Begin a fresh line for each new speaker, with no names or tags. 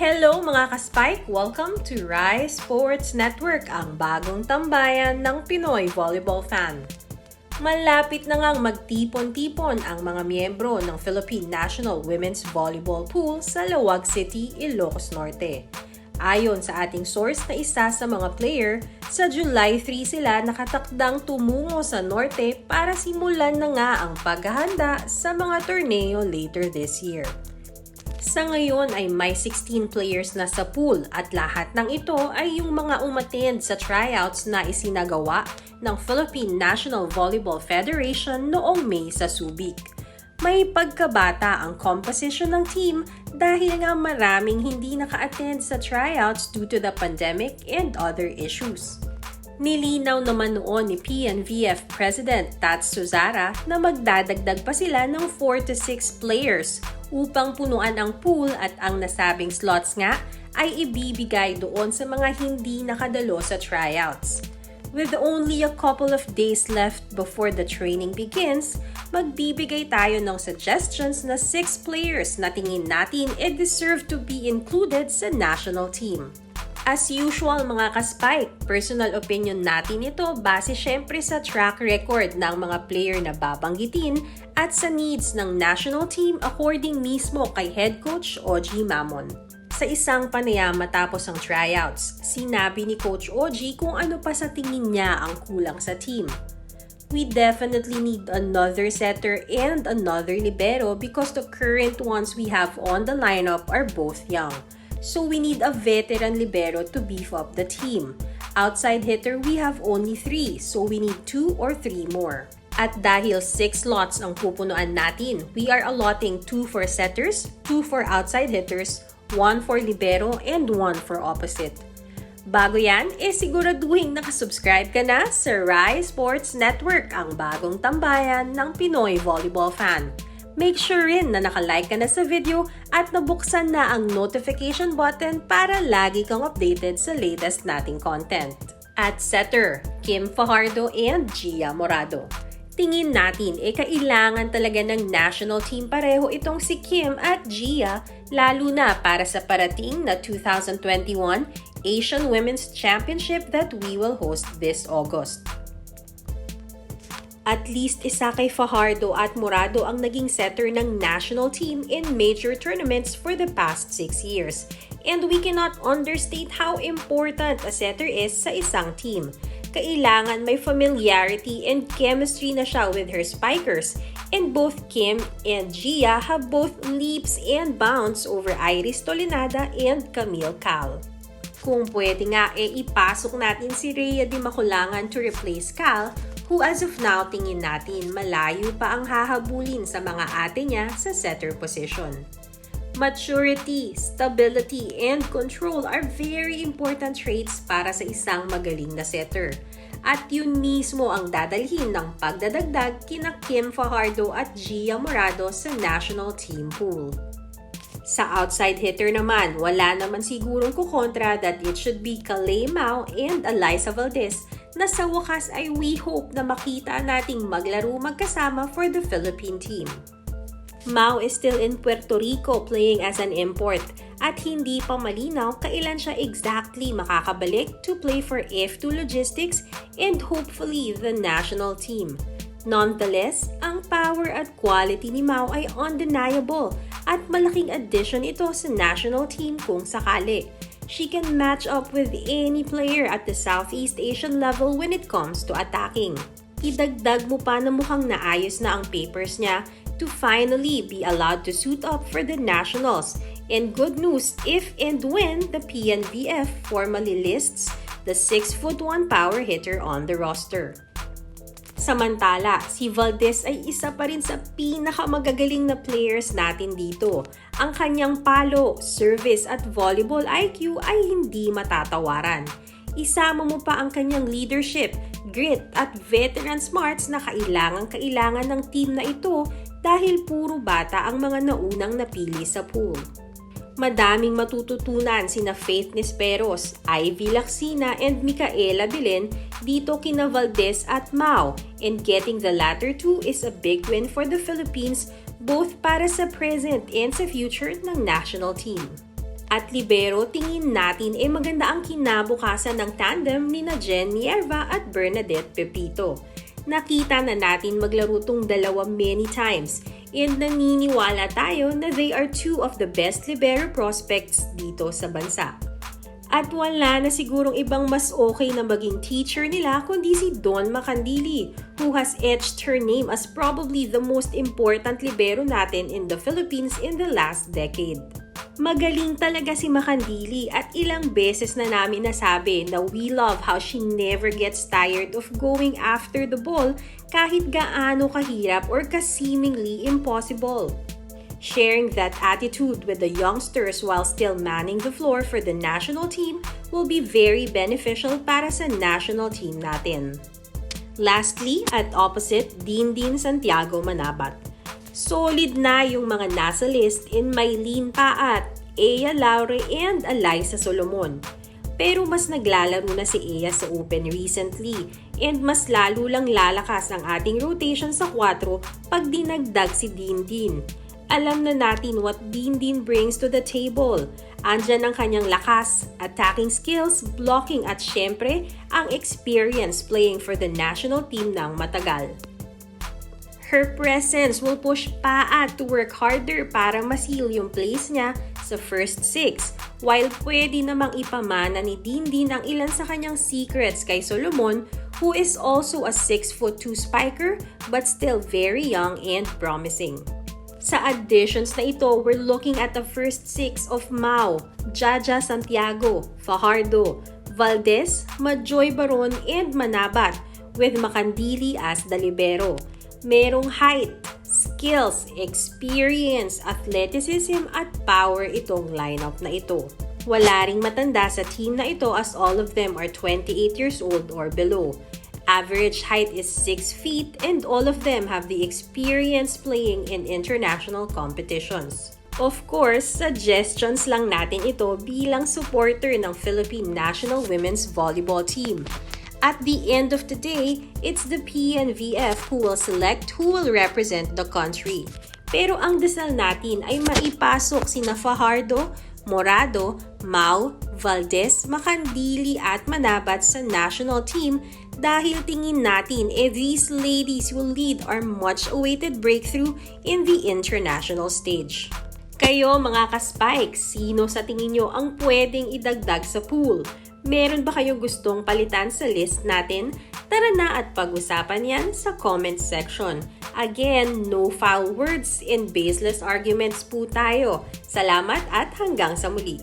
Hello mga ka-Spike! Welcome to Rise Sports Network, ang bagong tambayan ng Pinoy volleyball fan. Malapit na ngang magtipon-tipon ang mga miyembro ng Philippine National Women's Volleyball Pool sa Lawag City, Ilocos Norte. Ayon sa ating source na isa sa mga player, sa July 3 sila nakatakdang tumungo sa Norte para simulan na nga ang paghahanda sa mga torneo later this year. Sa ngayon ay may 16 players na sa pool at lahat ng ito ay yung mga umattend sa tryouts na isinagawa ng Philippine National Volleyball Federation noong May sa Subic. May pagkabata ang composition ng team dahil nga maraming hindi naka-attend sa tryouts due to the pandemic and other issues. Nilinaw naman noon ni PNVF President Tats Suzara na magdadagdag pa sila ng 4 to 6 players upang punuan ang pool at ang nasabing slots nga ay ibibigay doon sa mga hindi nakadalo sa tryouts. With only a couple of days left before the training begins, magbibigay tayo ng suggestions na 6 players na tingin natin deserve to be included sa national team. As usual mga ka-Spike, personal opinion natin ito base syempre sa track record ng mga player na babanggitin at sa needs ng national team according mismo kay head coach Oji Mamon. Sa isang panayam matapos ang tryouts, sinabi ni Coach Oji kung ano pa sa tingin niya ang kulang sa team. We definitely need another setter and another libero because the current ones we have on the lineup are both young. So we need a veteran libero to beef up the team. Outside hitter, we have only 3, so we need 2 or 3 more. At dahil 6 slots ang pupunuan natin, we are allotting 2 for setters, 2 for outside hitters, 1 for libero, and 1 for opposite. Bago yan, siguraduhin nakasubscribe ka na sa Rise Sports Network, ang bagong tambayan ng Pinoy volleyball fan. Make sure rin na nakalike ka na sa video at nabuksan na ang notification button para lagi kang updated sa latest nating content. At setter, Kim Fajardo and Gia Morado. Tingin natin, kailangan talaga ng national team pareho itong si Kim at Gia, lalo na para sa parating na 2021 Asian Women's Championship that we will host this August. At least isa kay Fajardo at Morado ang naging setter ng national team in major tournaments for the past 6 years. And we cannot understate how important a setter is sa isang team. Kailangan may familiarity and chemistry na siya with her spikers. And both Kim and Gia have both leaps and bounds over Iris Tolinada and Camille Cal. Kung pwede nga ipasok natin si Rhea Di Maculangan to replace Cal, who as of now tingin natin malayo pa ang hahabulin sa mga ate niya sa setter position. Maturity, stability, and control are very important traits para sa isang magaling na setter. At yun mismo ang dadalhin ng pagdadagdag kina Kim Fajardo at Gia Morado sa national team pool. Sa outside hitter naman, wala naman sigurong kukontra that it should be Kalei Mao and Eliza Valdez na sa wakas ay we hope na makita nating maglaro magkasama for the Philippine team. Mao is still in Puerto Rico playing as an import at hindi pa malinaw kailan siya exactly makakabalik to play for F2 Logistics and hopefully the national team. Nonetheless, ang power at quality ni Mao ay undeniable at malaking addition ito sa national team kung sakali. She can match up with any player at the Southeast Asian level when it comes to attacking. Idagdag mo pa na mukhang naayos na ang papers niya to finally be allowed to suit up for the nationals. And good news if and when the PNVF formally lists the 6'1" power hitter on the roster. Samantala, si Valdez ay isa pa rin sa pinakamagagaling na players natin dito. Ang kanyang palo, service at volleyball IQ ay hindi matatawaran. Isama mo pa ang kanyang leadership, grit at veteran smarts na kailangan ng team na ito dahil puro bata ang mga naunang napili sa pool. Madaming matututunan sina Faith Nisperos, Ivy Lacsina and Micaela Belen dito kina Valdez at Mao, and getting the latter two is a big win for the Philippines both para sa present and sa future ng national team. At libero, tingin natin maganda ang kinabukasan ng tandem ni na Jen Mierva at Bernadette Pepito. Nakita na natin maglaro tong dalawa many times and naniniwala tayo na they are two of the best libero prospects dito sa bansa. At wala na sigurong ibang mas okay na maging teacher nila kundi si Don Macandili, who has etched her name as probably the most important libero natin in the Philippines in the last decade. Magaling talaga si Macandili at ilang beses na namin nasabi na we love how she never gets tired of going after the ball kahit gaano kahirap or ka-seemingly impossible. Sharing that attitude with the youngsters while still manning the floor for the national team will be very beneficial para sa national team natin. Lastly, at opposite, Din Santiago-Manabat. Solid na yung mga nasa list in Maylene Paat, Ea Laure and Alyssa Solomon. Pero mas naglalaro na si Ea sa Open recently and mas lalo lang lalakas ang ating rotation sa 4 pag dinagdag si Din. Alam na natin what Din brings to the table. Andyan ang kanyang lakas, attacking skills, blocking at syempre ang experience playing for the national team ng matagal. Her presence will push Paat to work harder para masil yung place niya sa first 6, while pwede namang ipamana ni Din ang ilan sa kanyang secrets kay Solomon, who is also a 6'2" spiker but still very young and promising. Sa additions na ito, we're looking at the first 6 of Mau, Jaja Santiago, Fajardo, Valdez, Majoy Baron, and Manabat, with Macandili as the libero. Merong height, skills, experience, athleticism, at power itong lineup na ito. Wala ring matanda sa team na ito as all of them are 28 years old or below. Average height is 6 feet and all of them have the experience playing in international competitions. Of course, suggestions lang natin ito bilang supporter ng Philippine National Women's Volleyball Team. At the end of the day, it's the PNVF who will select who will represent the country. Pero ang dasal natin ay maipasok sina Fajardo, Morado, Mau, Valdez, Macandili at Manabat sa national team dahil tingin natin these ladies will lead our much-awaited breakthrough in the international stage. Kayo mga ka-spike, sino sa tingin nyo ang pwedeng idagdag sa pool? Meron ba kayong gustong palitan sa list natin? Tara na at pag-usapan yan sa comment section. Again, no foul words and baseless arguments po tayo. Salamat at hanggang sa muli.